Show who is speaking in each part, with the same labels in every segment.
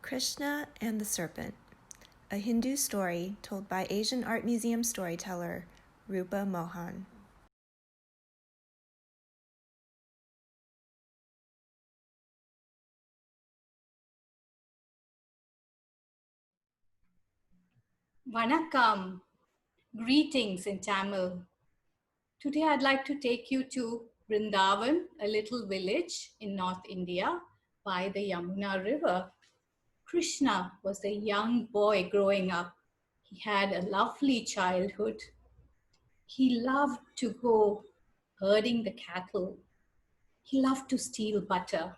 Speaker 1: Krishna and the Serpent, a Hindu story told by Asian Art Museum storyteller Roopa Mohan.
Speaker 2: Vanakkam, greetings in Tamil. Today I'd like to take you to Vrindavan, a little village in North India by the Yamuna River. Krishna was a young boy growing up. He had a lovely childhood. He loved to go herding the cattle. He loved to steal butter.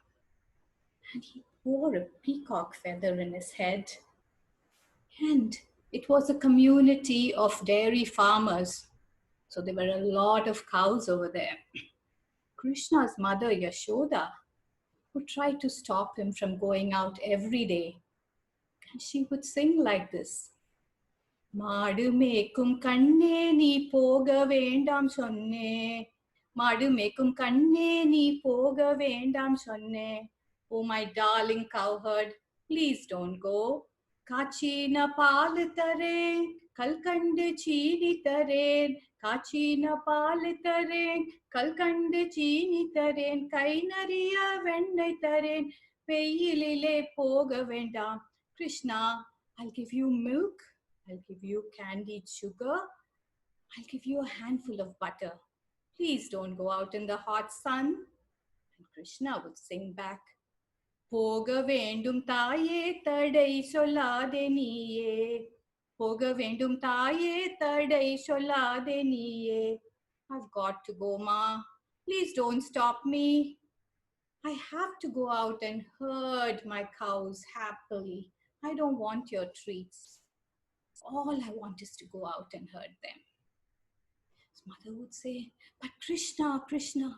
Speaker 2: And he wore a peacock feather in his head. And it was a community of dairy farmers. So there were a lot of cows over there. Krishna's mother, Yashoda, would try to stop him from going out every day. And she would sing like this. மாடு மேய்க்கும் கண்ணே நீ போக வேண்டாம் சொன்னே மாடு மேய்க்கும் கண்ணே நீ போக வேண்டாம் சொன்னே Oh my darling cowherd, please don't go. காய்ச்சின பால் தரேன் கல்கண்டு சீனி தரேன் காய்ச்சின பால் தரேன் கல்கண்டு சீனி தரேன் கை நிறைய வெண்ணெய் தரேன் வெயிலிலே போக வேண்டாம் Krishna, I'll give you milk, I'll give you candied sugar, I'll give you a handful of butter. Please don't go out in the hot sun. And Krishna would sing back, போக வேண்டும் தாயே தடை சொல்லாதே நீயே போக வேண்டும் தாயே தடை சொல்லாதே நீயே I've got to go, Ma. Please don't stop me. I have to go out and herd my cows happily. I don't want your treats. All I want is to go out and herd them. His mother would say, but Krishna, Krishna,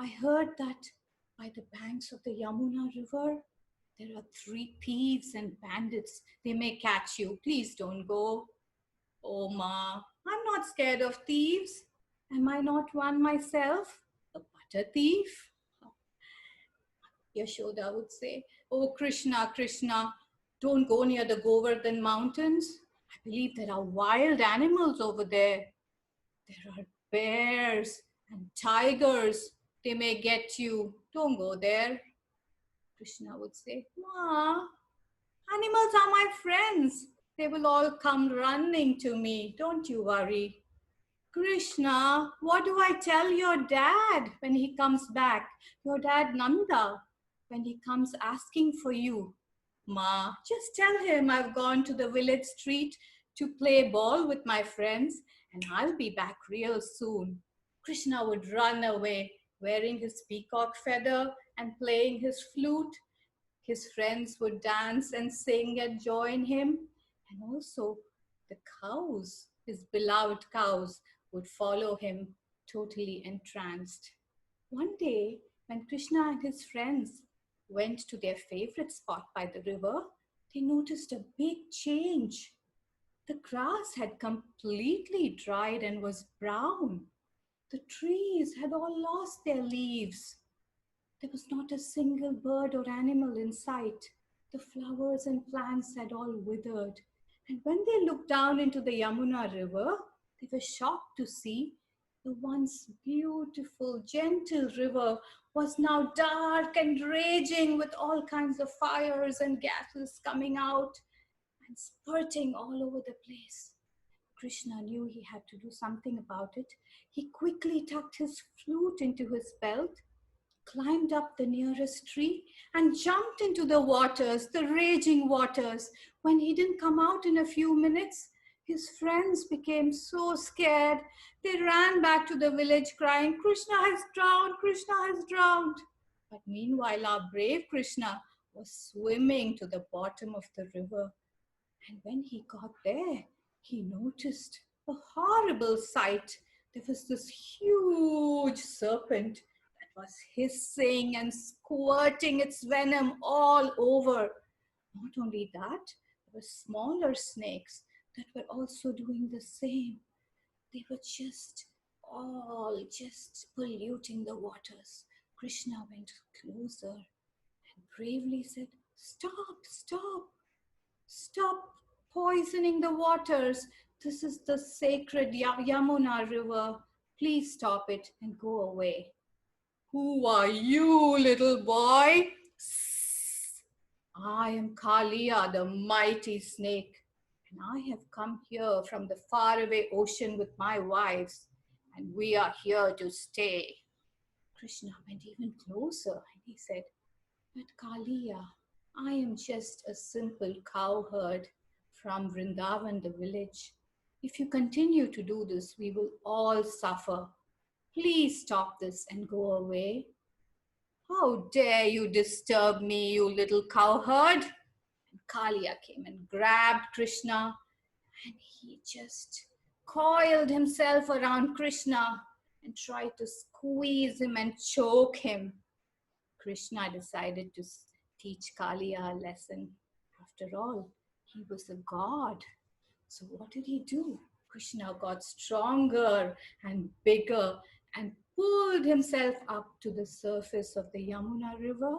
Speaker 2: I heard that by the banks of the Yamuna River, there are 3 thieves and bandits. They may catch you. Please don't go. Oh, Ma, I'm not scared of thieves. Am I not one myself? A butter thief? Yashoda would say, oh, Krishna, Krishna, don't go near the Govardhan mountains. I believe there are wild animals over there. There are bears and tigers. They may get you. Don't go there. Krishna would say, Ma, animals are my friends. They will all come running to me. Don't you worry. Krishna, what do I tell your dad when he comes back? Your dad Nanda, when he comes asking for you? Ma, just tell him I've gone to the village street to play ball with my friends and I'll be back real soon. Krishna would run away wearing his peacock feather and playing his flute. His friends would dance and sing and join him. And also the cows, his beloved cows, would follow him totally entranced. One day, when Krishna and his friends went to their favorite spot by the river, they noticed a big change. The grass had completely dried and was brown. The trees had all lost their leaves. There was not a single bird or animal in sight. The flowers and plants had all withered. And when they looked down into the Yamuna River, they were shocked to see the once beautiful, gentle river was now dark and raging with all kinds of fires and gases coming out and spurting all over the place. Krishna knew he had to do something about it. He quickly tucked his flute into his belt, climbed up the nearest tree, and jumped into the waters, the raging waters. When he didn't come out in a few minutes, his friends became so scared. They ran back to the village crying, Krishna has drowned, Krishna has drowned. But meanwhile, our brave Krishna was swimming to the bottom of the river. And when he got there, he noticed a horrible sight. There was this huge serpent that was hissing and squirting its venom all over. Not only that, there were smaller snakes that were also doing the same. They were just polluting the waters. Krishna went closer and bravely said, stop, stop. Stop poisoning the waters. This is the sacred Yamuna river. Please stop it and go away. Who are you, little boy? Sss. I am Kalia, the mighty snake, and I have come here from the faraway ocean with my wives, and we are here to stay. Krishna went even closer and he said, But Kalia, I am just a simple cowherd from Vrindavan, the village. If you continue to do this, we will all suffer. Please stop this and go away. How dare you disturb me, you little cowherd? And Kalia came and grabbed Krishna, and he just coiled himself around Krishna and tried to squeeze him and choke him. Krishna decided to teach Kalia a lesson. After all, he was a god. So what did he do? Krishna got stronger and bigger and pulled himself up to the surface of the Yamuna river.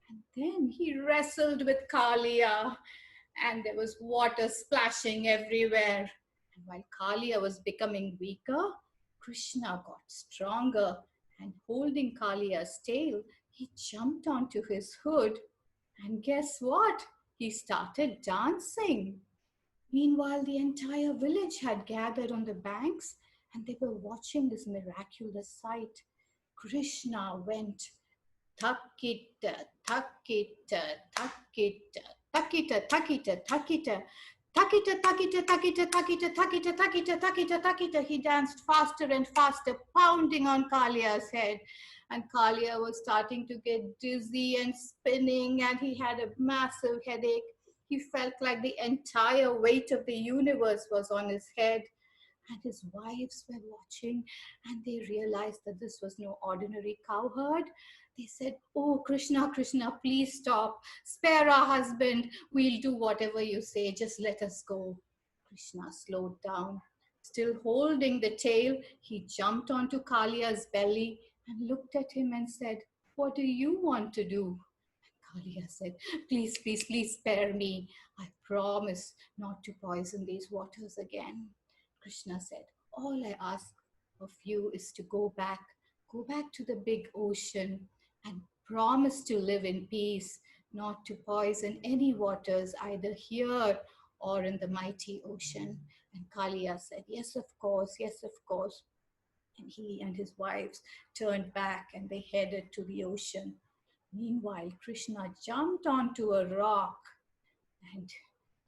Speaker 2: And then he wrestled with Kalia, and there was water splashing everywhere. And while Kalia was becoming weaker, Krishna got stronger, and holding Kalia's tail, he jumped onto his hood. And guess what? He started dancing. Meanwhile, the entire village had gathered on the banks and they were watching this miraculous sight. Krishna went takita, takita, takita, takita, takita, takita. Takita, takita, takita, takita, takita, takita, takita, takita. He danced faster and faster, pounding on Kalia's head. And Kalia was starting to get dizzy and spinning, and he had a massive headache. He felt like the entire weight of the universe was on his head. And his wives were watching, and they realized that this was no ordinary cowherd. They said, Oh, Krishna, Krishna, please stop. Spare our husband. We'll do whatever you say. Just let us go. Krishna slowed down. Still holding the tail, he jumped onto Kalia's belly and looked at him and said, What do you want to do? Kalia said, Please, please, please spare me. I promise not to poison these waters again. Krishna said, All I ask of you is to go back to the big ocean and promise to live in peace, not to poison any waters either here or in the mighty ocean. And Kalia said, Yes, of course, yes, of course. And he and his wives turned back and they headed to the ocean. Meanwhile, Krishna jumped onto a rock and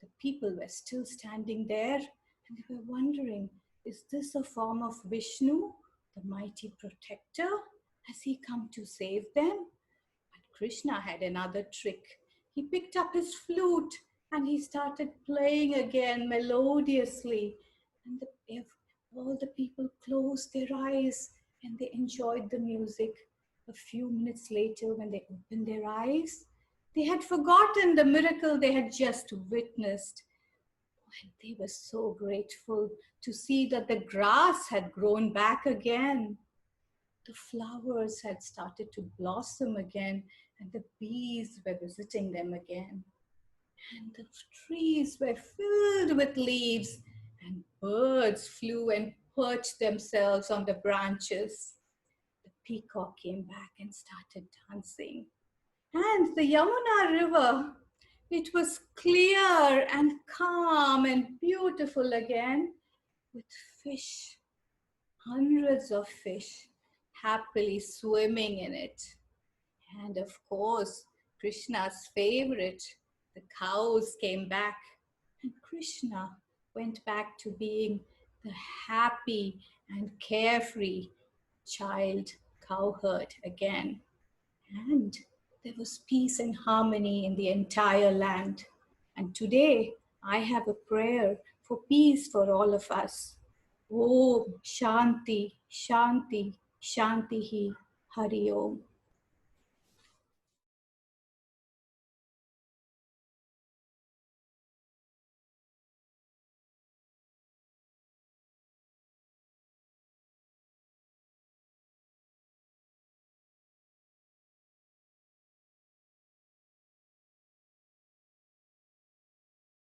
Speaker 2: the people were still standing there and they were wondering, is this a form of Vishnu, the mighty protector? Has he come to save them? But Krishna had another trick. He picked up his flute and he started playing again melodiously. And all the people closed their eyes and they enjoyed the music. A few minutes later, when they opened their eyes, they had forgotten the miracle they had just witnessed. And they were so grateful to see that the grass had grown back again. The flowers had started to blossom again, and the bees were visiting them again. And the trees were filled with leaves, and birds flew and perched themselves on the branches. The peacock came back and started dancing. And the Yamuna river, it was clear and calm and beautiful again with fish, hundreds of fish happily swimming in it. And of course, Krishna's favorite, the cows came back. And Krishna went back to being the happy and carefree child cowherd again. And there was peace and harmony in the entire land. And today, I have a prayer for peace for all of us. Om Shanti, Shanti, Shantihi, Hari Om.